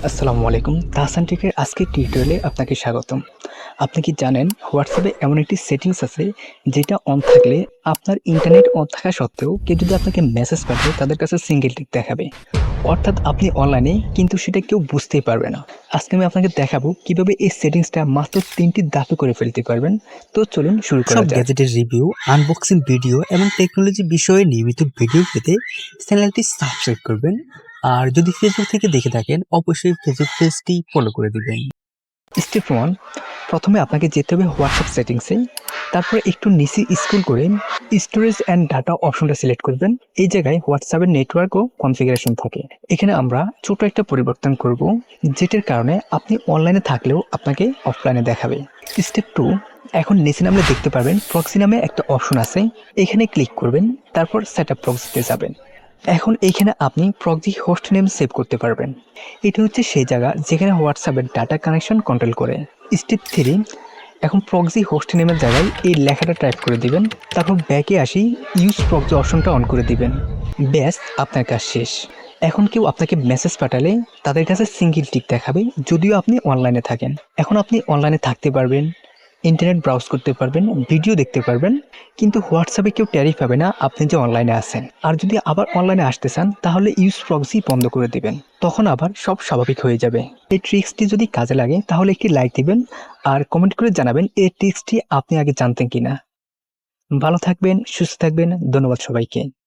আসসালামু আলাইকুম। তাহসান টেকের আজকের টিউটোরিয়ালে আপনাকে স্বাগতম। আপনি কি জানেন হোয়াটসঅ্যাপে এমন একটি সেটিংস আছে যেটা অন থাকলে আপনার ইন্টারনেট অন থাকা সত্ত্বেও কেউ যদি আপনাকে মেসেজ পাঠায় তাদের কাছে সিঙ্গেল টিক দেখাবে। অর্থাৎ আপনি অনলাইনে কিন্তু সেটা কেউ বুঝতেই পারবে না। আজকে আমি আপনাকে দেখাবো কিভাবে এই সেটিংসটা মাত্র ৩টি ধাপে করে ফেলতে পারবেন। তো চলুন শুরু করা সব যাক। গ্যাজেটের রিভিউ, আনবক্সিং ভিডিও এবং টেকনোলজি বিষয়ে নিয়মিত ভিডিও পেতে চ্যানেলটি সাবস্ক্রাইব করবেন। আর যদি ফেসবুক থেকে দেখে থাকেন অবশ্যই ফেসবুক পেজটি ফলো করে দিবেন। স্টেপ 1, প্রথমে আপনাকে যেতে হবে হোয়াটসঅ্যাপ সেটিংসে। তারপরে একটু নিচে স্ক্রল করে স্টোরেজ অ্যান্ড ডাটা অপশনটা সিলেক্ট করবেন। এই জায়গায় হোয়াটসঅ্যাপের নেটওয়ার্ক ও কনফিগারেশন থাকে। এখানে আমরা ছোট একটা পরিবর্তন করব, যেটার কারণে আপনি অনলাইনে থাকলেও আপনাকে অফলাইনে দেখাবে। স্টেপ 2, এখন নিচে নামলে দেখতে পারবেন প্রক্সি নামে একটা অপশন আছে। এখানে ক্লিক করবেন, তারপর সেট আপ প্রক্সিতে যাবেন। এখন এইখানে আপনি প্রক্সি হোস্ট নেম সেভ করতে পারবেন। এটা হচ্ছে সেই জায়গা যেখানে হোয়াটসঅ্যাপের ডাটা কানেকশন কন্ট্রোল করে। স্টেপ 3, এখন প্রক্সি হোস্ট নেমের জায়গায় এই লেখাটা টাইপ করে দিবেন। তারপর ব্যাকে আসি ইউজ প্রক্সি অপশনটা অন করে দিবেন। ব্যাস, আপনার কাজ শেষ। এখন কেউ আপনাকে মেসেজ পাঠালে তাদের কাছে সিঙ্গেল টিক দেখাবে, যদিও আপনি অনলাইনে থাকেন। এখন আপনি অনলাইনে থাকতে পারবেন, ইন্টারনেট ব্রাউজ করতে পারবেন, ভিডিও দেখতে পারবেন, কিন্তু হোয়াটসঅ্যাপে কেউ ট্যারিফ পাবে না আপনি যে অনলাইনে আছেন। আর যদি আবার অনলাইনে আসতে চান তাহলে ইউজ প্রক্সি বন্ধ করে দিবেন, তখন আবার সব স্বাভাবিক হয়ে যাবে। এই ট্রিক্সটি যদি কাজে লাগে তাহলে একটি লাইক দিবেন আর কমেন্ট করে জানাবেন এই ট্রিক্সটি আপনি আগে জানতেন কিনা। ভালো থাকবেন, সুস্থ থাকবেন। ধন্যবাদ সবাইকে।